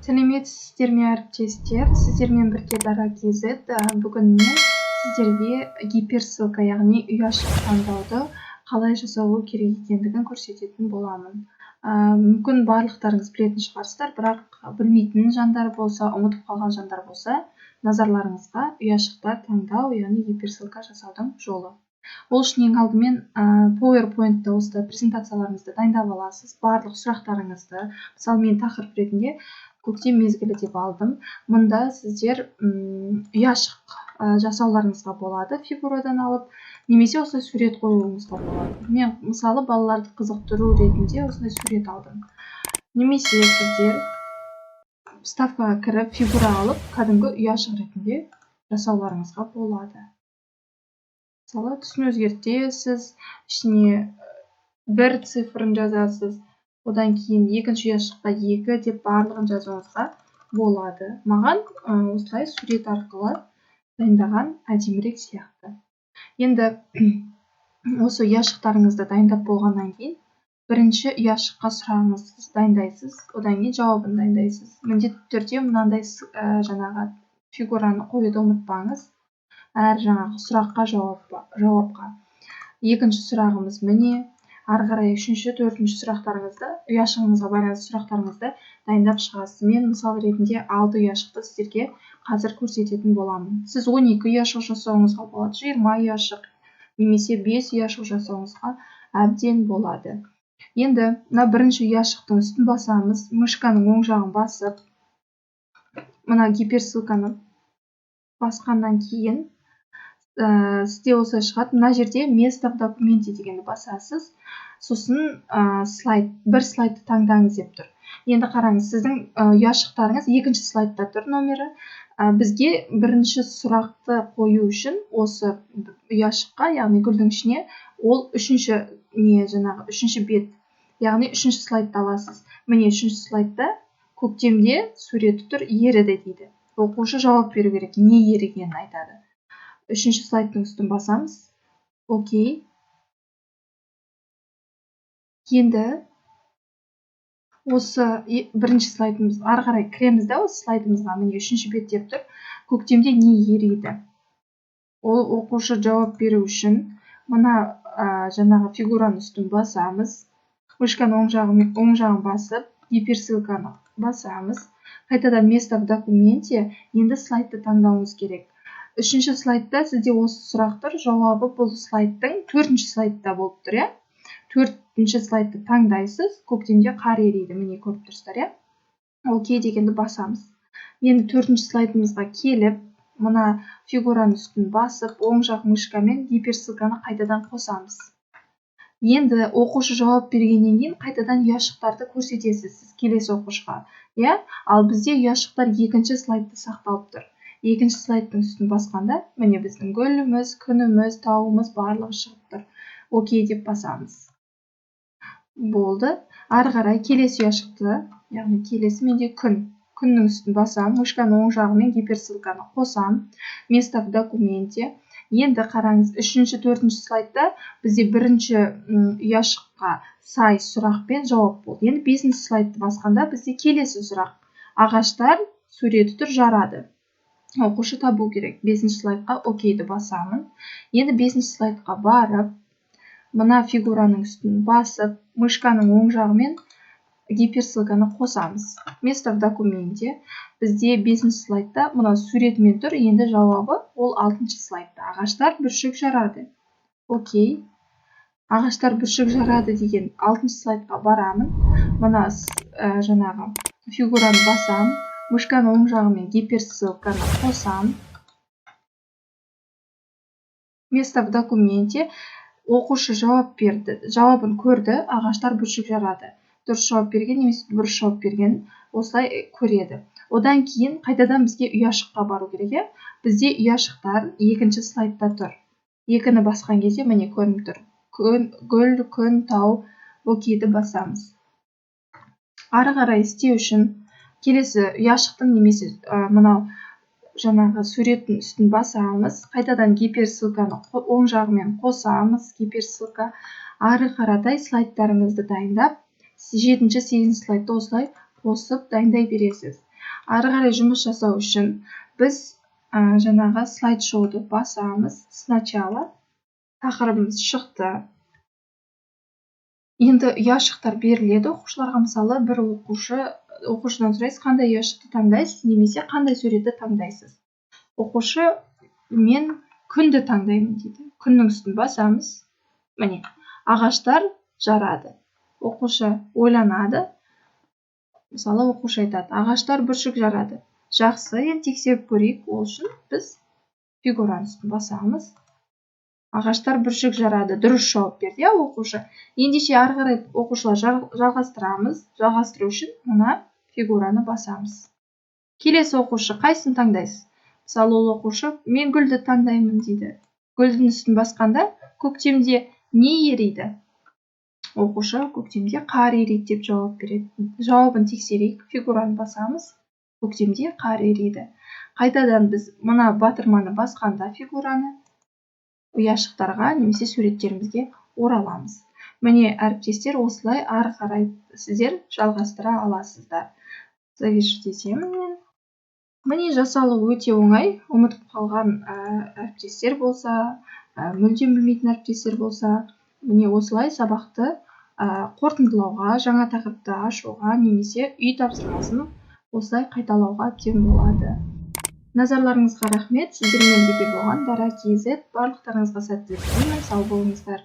Сәлеметсіздер ме, әріптестер? Сіздермен бірге Дара KZ. Бүгін мен сіздерге гиперссылка, яғни ұяшық таңдауды қалай жасалу керек екендігін көрсететін боламын. Мүмкін барлықтарыңыз білетін шығарсыздар, бірақ білмейтін жандар болса, ұмытып қалған жандар болса, назарларыңызға ұяшықтар таңдау, яғни гиперссылка жасаудың жолы. Ол үшін ең алдымен PowerPoint-та осы презентацияларыңызды дайындап аласыз. Барлық сұрақтарыңызды, мысалы мен тақырып ретінде көктем мезгілі деп алдым. Мұнда сіздер ұяшық жасауларыңызға болады, фигурадан алып, немесе осылай сурет қоюыңызға болады. Мен мысалы балаларды қызықтыру ретінде осылай сурет алдым. Немесе сіздер вставкаға кіріп, фигура алып, кәдімгі ұяшық ретінде жасауларыңызға болады. Мысалы түсін өзгертесіз, ішіне бір цифрын жазасыз, одан кейін екінші ұяшыққа 2 деп барлығын жазуыңызға болады. Маған осылай сурет арқылы дайындаған әдемірек сияқты. Енді осы ұяшықтарыңызды дайындап болғаннан кейін бірінші ұяшыққа сұрағыңызды дайындайсыз, одан кейін жауабын дайындайсыз. Міндетті түрде мынандай жаңағы фигураны қоюды ұмытпаңыз. Әр жаңағы сұраққа жауапқа. Екінші сұрағымыз міне, ары қарай үшінші, төртінші сұрақтарыңызды, ұяшығыңызға байланысты сұрақтарыңызды дайындап шығасыз. Мен мысал ретінде 6 ұяшықты сіздерге қазір көрсететін боламын. Сіз 12 ұяшық жасауыңызға болады, 20 ұяшық, немесе 5 ұяшық жасауыңызға әбден болады. Енді мына бірінші ұяшықтың үстін басамыз, мышканың оң жағын басып, мына гиперссылканы басқаннан кейін сізде осылай шығады. Мына жерде место в документе дегенді басасыз. Сосын бір слайдты таңдаңыз деп тұр. Енді қараңыз, сіздің ұяшықтарыңыз екінші слайдта тұр номері. Бізге бірінші сұрақты қою үшін осы ұяшыққа, яғни гүлдің ішіне, ол үшінші бет, яғни үшінші слайдты аласыз. Міне үшінші слайдта көктемде суреті тұр, еріді дейді. Оқушы жауап беру керек, не ерігенін айтады. Үшінші слайдтың үстін басамыз. Окей. Енді осы бірінші слайдымыз, ары қарай кіреміз да осы слайдымызға, міне үшінші бет деп тұр. Көктемде не ериді? Ол оқушы жауап беру үшін мына жаңағы фигураның үстін басамыз. Мышканың оң жағын басып, гиперссылканы басамыз. Қайтадан место в документе, енді слайдты таңдауыңыз керек. Үшінші слайдта сізде осы сұрақтар жауабы бұл слайдтың төртінші слайдта болып тұр, төртінші слайдты таңдайсыз, көктемде қар ериді, міне көріп тұрсыздар, окей дегенді басамыз. Енді төртінші слайдымызға келіп, мына фигураның үстін басып, оң жақ мышкамен гиперссылканы қайтадан қосамыз. Енді оқушы жауап бергеннен кейін қайтадан ұяшықтарды көрсетесіз сіз келесі оқушыға. Ал бізде ұяшықтар екінші слайдта сақталып тұр. Екінші слайдтың үстін басқанда, міне біздің гүліміз, күніміз, тауымыз барлығы шығып тұр. Окей деп басамыз. Болды. Ары қарай келесі ұяшықты, яғни келесі менде күннің үстін басам, мышканың оң жағымен гиперссылканы қосам, место в документе. Енді қараңыз, үшінші, төртінші слайдта бізде бірінші ұяшыққа сай сұрақ пен жауап болды. Енді бесінші слайдты басқанда бізде келесі сұрақ. Ағаштар суреті тұр, жарады. Оқушы табу керек. Бесінші слайдқа окейді басамын. Енді бесінші слайдқа барып, мына фигураның үстін басып, мышканың оң жағымен гиперссылканы қосамыз. Место в документе. Бізде бесінші слайдта мына суретімен тұр, енді жауабы ол алтыншы слайдта. Ағаштар бүршік жарады. Окей. Ағаштар бүршік жарады деген алтыншы слайдқа барамын. Мына жаңағы фигураны басам. Мышканың оң жағымен гиперссылканы қосам. Место в документе. Оқушы жауап берді. Жауабын көрді, ағаштар бүршік жарады. Дұрыс жауап берген, немесе бұрыс жауап берген, осылай көреді. Одан кейін қайтадан бізге ұяшыққа бару керек. Бізде ұяшықтар екінші слайдта тұр. Екіні басқан кезде міне көрініп тұр. Гүл, күн, тау, окейді басамыз. Ары қарай істеу үшін келесі ұяшықтың немесе мынау жаңағы суреттің үстін басамыз, қайтадан гиперссылканы оң жағымен қосамыз, гиперссылка. Ары қаратай слайдтарыңызды дайындап, 7-8 слайдты осылай қосып дайындай бересіз. ары қарай жұмыс жасау үшін біз жаңағы слайд-шоуды басамыз. Сначала тақырыбымыз шықты. Енді ұяшықтар беріледі оқушыларға. Мысалы, бір оқушыдан сұрайсыз, қандай ұяшықты таңдайсыз, немесе қандай суретті таңдайсыз. Оқушы мен күнді таңдаймын дейді. Күннің үстін басамыз. Міне, ағаштар жарады. Оқушы ойланады. Мысалы, оқушы айтады, ағаштар бүршік жарады. Жақсы, енді тексеріп көрейік. Ол үшін біз фигураның үстін басамыз. Ағаштар бүршік жарады. Дұрыс жауап берді, оқушы. Ендеше ары қарай оқушылар жалғастырамыз. Жалғастыру үшін мына фигураны басамыз. Келесі оқушы қайсысын таңдайсыз? Мысалы, ол оқушы мен гүлді таңдаймын дейді. Гүлдің үстін басқанда көктемде не ериді? Оқушы көктемде қар ериді деп жауап береді. Жауабын тексерейік. Фигураны басамыз. Көктемде қар ериді. Қайтадан біз мына батырманы басқанда фигураны ұяшықтарға немесе суреттерімізге ораламыз. Міне, әріптестер, осылай ары қарай сіздер жалғастыра аласыздар. Завершить етемін мен. Міне, жасалу өте оңай. Ұмытып қалған әріптестер болса, мүлдем білмейтін әріптестер болса, міне осылай сабақты қорытындылауға, жаңа тақырыпты ашуға немесе үй тапсырмасын осылай қайталауға әбден болады. Назарларыңызға рахмет. Сіздермен бірге болған Дара KZ. Барлықтарыңызға сәттілік тілеймін. Сау болыңыздар.